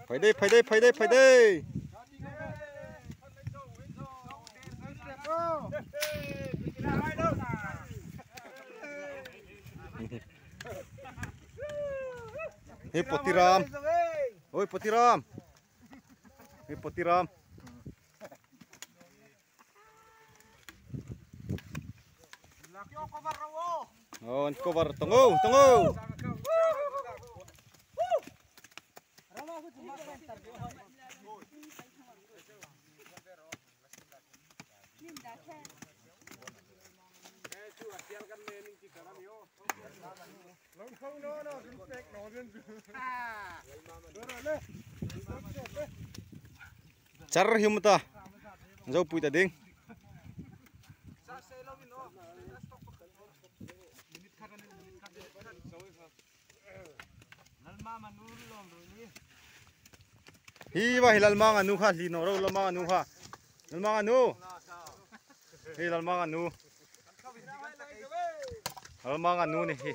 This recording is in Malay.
Phải đây. Hei Potiram. Oi Potiram. Hei Potiram. Oh, cover. Tunggu. Car hiumta. Jauh pui ta ding. Hiwa hilal mang anu kha lino ro la mang anu kha. Lal mang anu. Hilal mang anu. Lal mang anu ni hi.